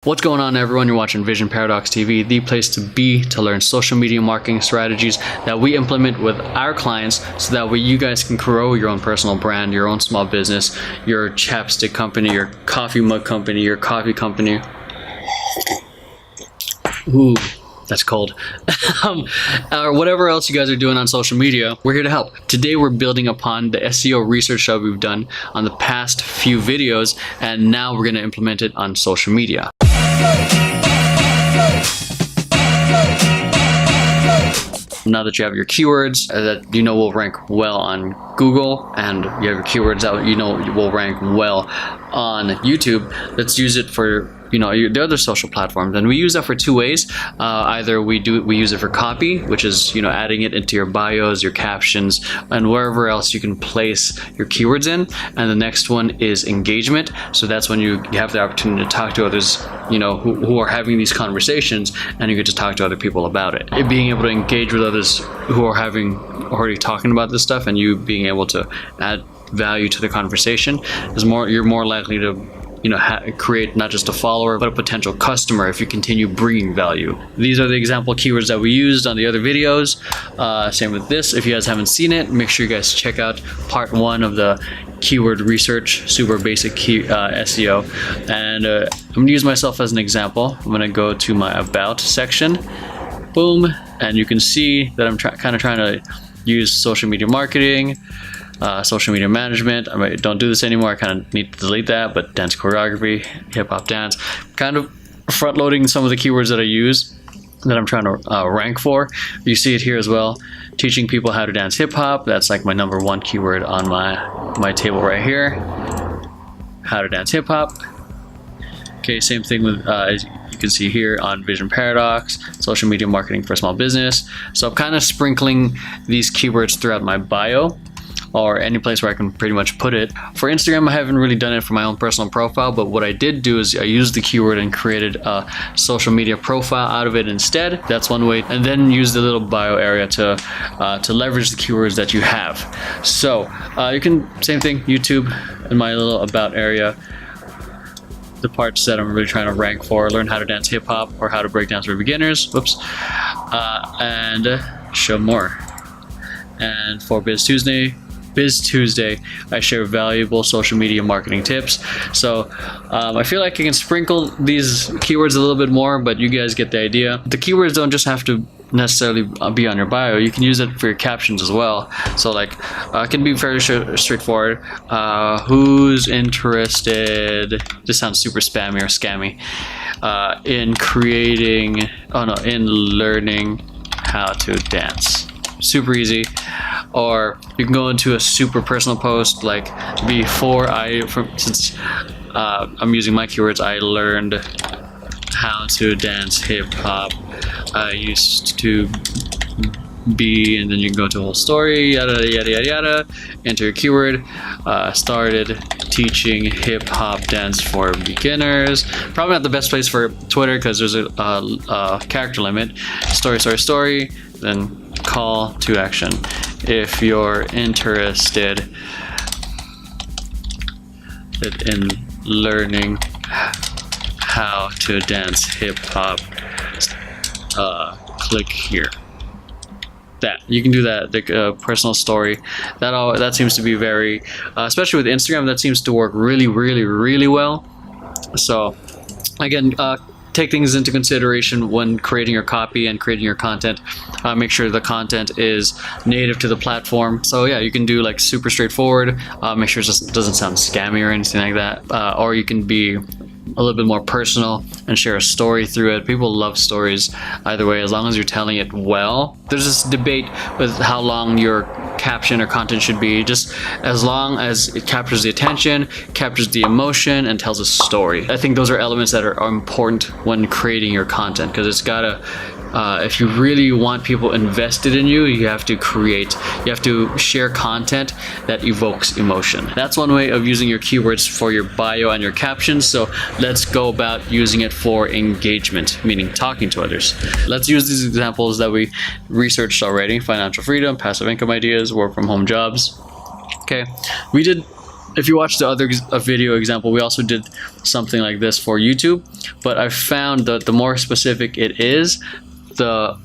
What's going on, everyone? You're watching Vision Paradox TV, the place to be to learn social media marketing strategies that we implement with our clients so that way you guys can grow your own personal brand, your own small business, your chapstick company, your coffee mug company, your coffee company. Ooh, that's cold. Or whatever else you guys are doing on social media, we're here to help. Today we're building upon the SEO research that we've done on the past few videos, and now we're going to implement it on social media. Now that you have your keywords that you know will rank well on Google, and you have your keywords that you know will rank well on YouTube, let's use it for the other social platforms. And we use that for two ways. Either we use it for copy, which is adding it into your bios, your captions, and wherever else you can place your keywords in. And the next one is engagement. So that's when you have the opportunity to talk to others who are having these conversations, and you get to talk to other people about it. Being able to engage with others who are already talking about this stuff, and you being able to add value to the conversation you're more likely to create not just a follower but a potential customer if you continue bringing value. These are the example keywords that we used on the other videos. Same with this. If you guys haven't seen it, make sure you guys check out part 1 of the keyword research, super basic SEO. And I'm going to use myself as an example. I'm going to go to my about section. Boom. And you can see that I'm kind of trying to use social media marketing, social media management. I don't do this anymore. I kind of need to delete that, but dance choreography, hip hop dance, kind of front loading some of the keywords that I use that I'm trying to rank for. You see it here as well. Teaching people how to dance hip hop. That's like my number 1 keyword on my table right here. How to dance hip hop. Okay, same thing with as you can see here on Vision Paradox, social media marketing for small business. So I'm kind of sprinkling these keywords throughout my bio, or any place where I can pretty much put it. For Instagram, I haven't really done it for my own personal profile, but what I did do is I used the keyword and created a social media profile out of it instead. That's one way. And then use the little bio area to leverage the keywords that you have. So you can, same thing, YouTube in my little about area, the parts that I'm really trying to rank for, learn how to dance hip hop or how to break dance for beginners, and show more. And for Biz Tuesday, I share valuable social media marketing tips. So I feel like I can sprinkle these keywords a little bit more, but you guys get the idea. The keywords don't just have to necessarily be on your bio. You can use it for your captions as well. So like it can be fairly straightforward. Who's interested, this sounds super spammy or scammy, in learning how to dance. Super easy. Or you can go into a super personal post, like since I'm using my keywords, I learned how to dance hip hop. I used to be, and then you can go to a whole story, yada yada yada yada. Enter your keyword. Started teaching hip hop dance for beginners. Probably not the best place for Twitter because there's a character limit. Story. Then call to action. If you're interested in learning how to dance hip hop, click here. That you can do that. The personal story that seems to be very, especially with Instagram, that seems to work really, really, really well. So again, take things into consideration when creating your copy and creating your content. Make sure the content is native to the platform. So yeah, you can do like super straightforward. Make sure it just doesn't sound scammy or anything like that. Or you can be a little bit more personal and share a story through it. People love stories either way, as long as you're telling it well. There's this debate with how long your caption or content should be, just as long as it captures the attention, captures the emotion, and tells a story. I think those are elements that are important when creating your content, because it's gotta if you really want people invested in you, you have to share content that evokes emotion. That's one way of using your keywords for your bio and your captions. So let's go about using it for engagement, meaning talking to others. Let's use these examples that we researched already: financial freedom, passive income ideas, work from home jobs. Okay, we did if you watch the other video example, we also did something like this for YouTube, but I found that the more specific it is, the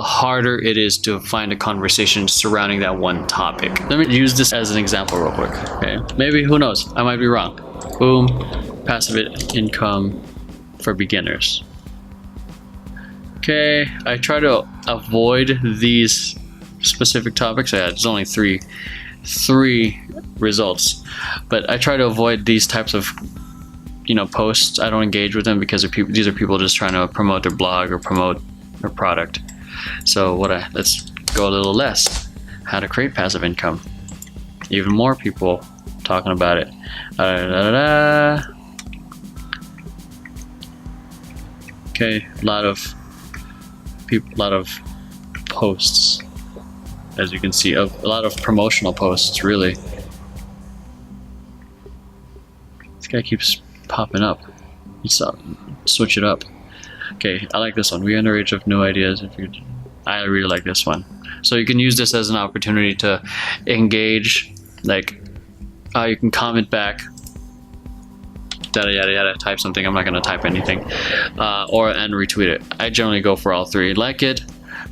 harder it is to find a conversation surrounding that one topic. Let me use this as an example real quick. Okay, maybe, who knows, I might be wrong. Boom, passive income for beginners. Okay, I try to avoid these specific topics. Yeah, there's only three results, but I try to avoid these types of, you know, posts. I don't engage with them because these are people just trying to promote their blog or promote their product. So let's go a little less. How to create passive income. Even more people talking about it. Okay, a lot of posts, as you can see, a lot of promotional posts, really. This guy keeps popping up. Let's switch it up. Okay, I like this one. We are in the age of new ideas. I really like this one. So you can use this as an opportunity to engage. Like, you can comment back, yada yada yada, type something. I'm not gonna type anything, and retweet it. I generally go for all three. Like it,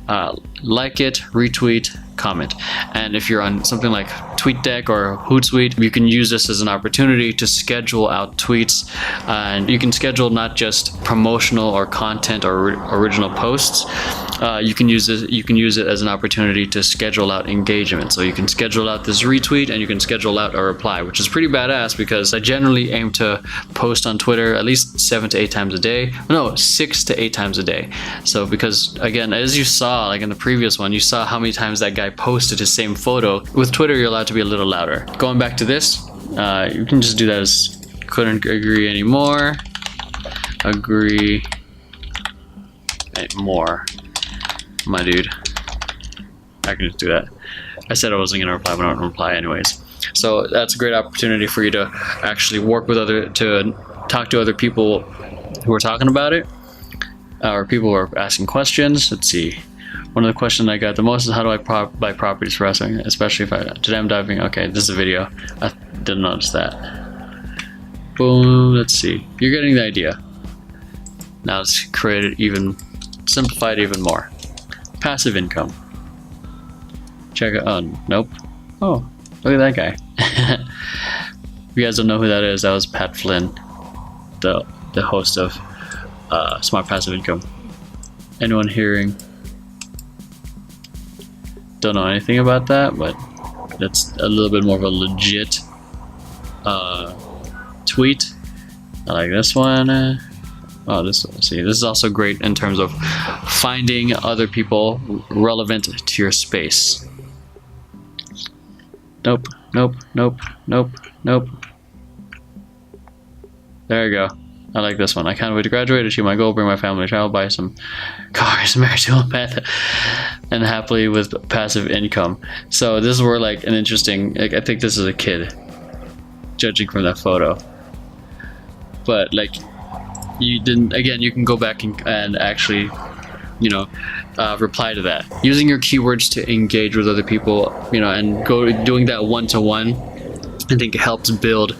retweet, comment. And if you're on something like TweetDeck or Hootsuite, you can use this as an opportunity to schedule out tweets, and you can schedule not just promotional or content or original posts. You can use it as an opportunity to schedule out engagement. So you can schedule out this retweet, and you can schedule out a reply, which is pretty badass, because I generally aim to post on Twitter at least 7 to 8 times a day. No, 6 to 8 times a day. So because, again, as you saw, like in the previous one, you saw how many times that guy posted his same photo. With Twitter, you're allowed to be a little louder. Going back to this, you can just do that as couldn't agree anymore. Agree more. My dude, I can just do that. I said I wasn't gonna reply, but I don't reply anyways. So that's a great opportunity for you to actually work with to talk to other people who are talking about it, or people who are asking questions. Let's see. One of the questions I got the most is, how do I buy properties for wrestling, especially if today I'm diving. Okay, this is a video. I didn't notice that. Boom. Let's see. You're getting the idea. Now let's create it simplify it even more. Passive income. Check it. Oh, nope. Oh, look at that guy. If you guys don't know who that is, that was Pat Flynn, the host of Smart Passive Income. Anyone hearing? Don't know anything about that, but that's a little bit more of a legit tweet. I like this one. This is also great in terms of finding other people relevant to your space. Nope. There you go. I like this one. I can't wait to graduate, achieve my goal, bring my family to travel, buy some cars, marry to a pet, and happily with passive income. So this is where, like, an interesting, like, I think this is a kid, judging from that photo. But, like, you can go back and actually, reply to that using your keywords to engage with other people, and doing that one-to-one. I think it helps build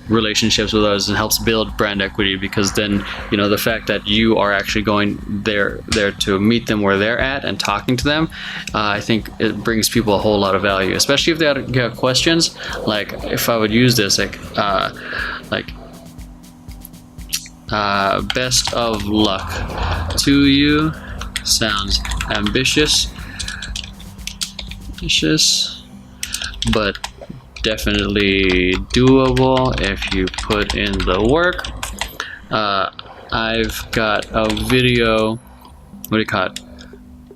relationships with others and helps build brand equity, because then the fact that you are actually going there to meet them where they're at and talking to them, I think it brings people a whole lot of value, especially if they have questions. Like, if I would use this, best of luck to you. Sounds ambitious, but definitely doable if you put in the work. I've got a video,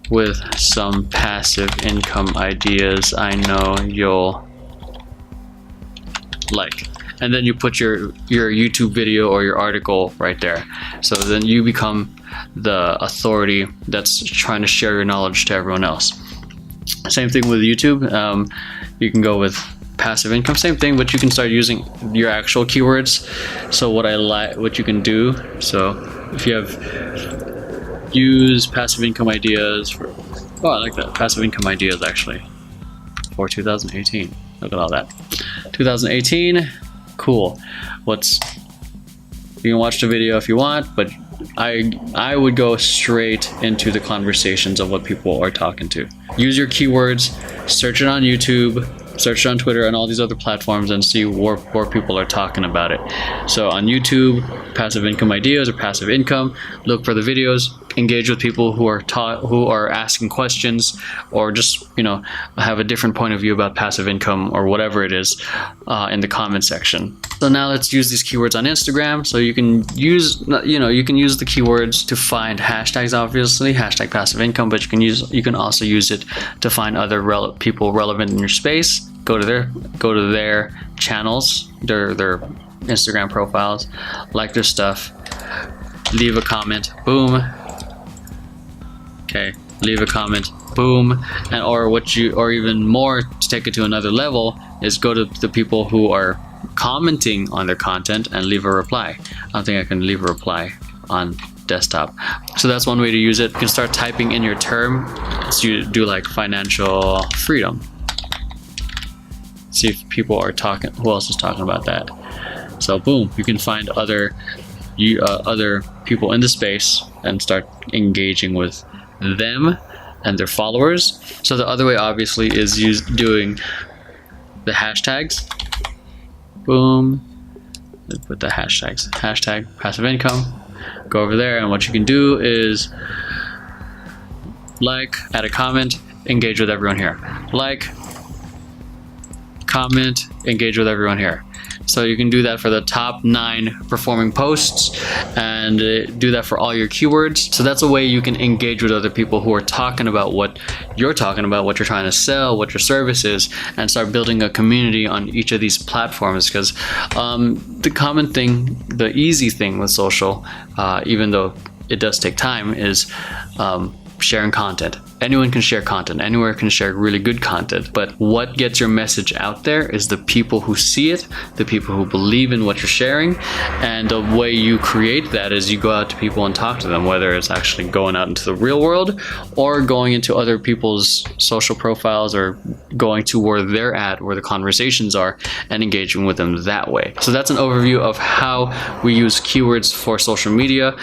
with some passive income ideas I know you'll like. And then you put your YouTube video or your article right there. So then you become the authority that's trying to share your knowledge to everyone else. Same thing with YouTube. You can go with passive income, same thing, but you can start using your actual keywords. So what you can do, so if you have use passive income ideas I like that, passive income ideas actually for 2018. Look at all that. 2018. Cool. You can watch the video if you want, but I would go straight into the conversations of what people are talking to. Use your keywords, search it on YouTube, search it on Twitter and all these other platforms, and see where people are talking about it. So on YouTube, passive income ideas or passive income, look for the videos, engage with people who are asking questions, or just have a different point of view about passive income or whatever it is in the comment section. So now let's use these keywords on Instagram. So you can use the keywords to find hashtags, obviously hashtag passive income, but you can also use it to find other people relevant in your space. Go to their channels, their Instagram profiles, like their stuff, leave a comment, boom. Okay, leave a comment, boom. And or even more, to take it to another level, is go to the people who are commenting on their content and leave a reply. I don't think I can leave a reply on desktop. So that's one way to use it. You can start typing in your term. So you do like financial freedom. See if people are talking, who else is talking about that. So boom, you can find other people in the space and start engaging with them and their followers. So the other way obviously is doing the hashtags. Boom, let's put the hashtags, hashtag passive income. Go over there, and what you can do is add a comment, engage with everyone here. Comment, engage with everyone here. So you can do that for the top 9 performing posts, and do that for all your keywords. So that's a way you can engage with other people who are talking about what you're talking about, what you're trying to sell, what your service is, and start building a community on each of these platforms. Because the common thing, the easy thing with social, even though it does take time, is sharing content. Anyone can share content, anywhere can share really good content, but what gets your message out there is the people who see it, the people who believe in what you're sharing. And the way you create that is you go out to people and talk to them, whether it's actually going out into the real world or going into other people's social profiles, or going to where they're at, where the conversations are, and engaging with them that way. So that's an overview of how we use keywords for social media.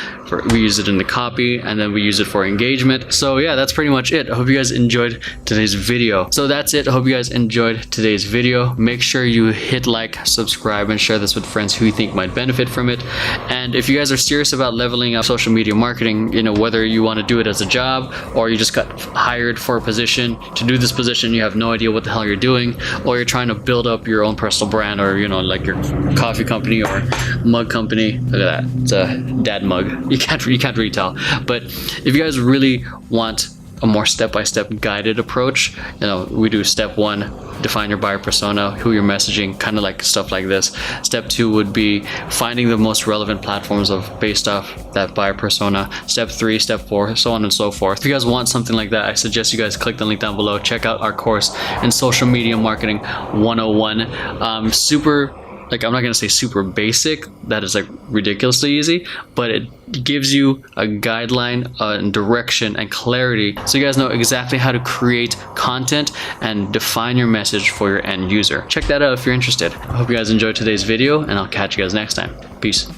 We use it in the copy, and then we use it for engagement. So yeah, that's pretty much it. I hope you guys enjoyed today's video. So that's it. I hope you guys enjoyed today's video. Make sure you hit like, subscribe, and share this with friends who you think might benefit from it. And if you guys are serious about leveling up social media marketing, whether you want to do it as a job, or you just got hired for a position, to do this position you have no idea what the hell you're doing, or you're trying to build up your own personal brand, or like your coffee company or mug company. Look at that, it's a dad mug. You can't really tell. But if you guys really want a more step-by-step guided approach, we do step 1, define your buyer persona, who you're messaging, kind of like stuff like this. Step 2 would be finding the most relevant platforms based off that buyer persona. Step 3, step 4, so on and so forth. If you guys want something like that, I suggest you guys click the link down below. Check out our course in Social Media Marketing 101. I'm not gonna say super basic, that is ridiculously easy, but it gives you a guideline and direction and clarity, so you guys know exactly how to create content and define your message for your end user. Check that out if you're interested. I hope you guys enjoyed today's video, and I'll catch you guys next time. Peace.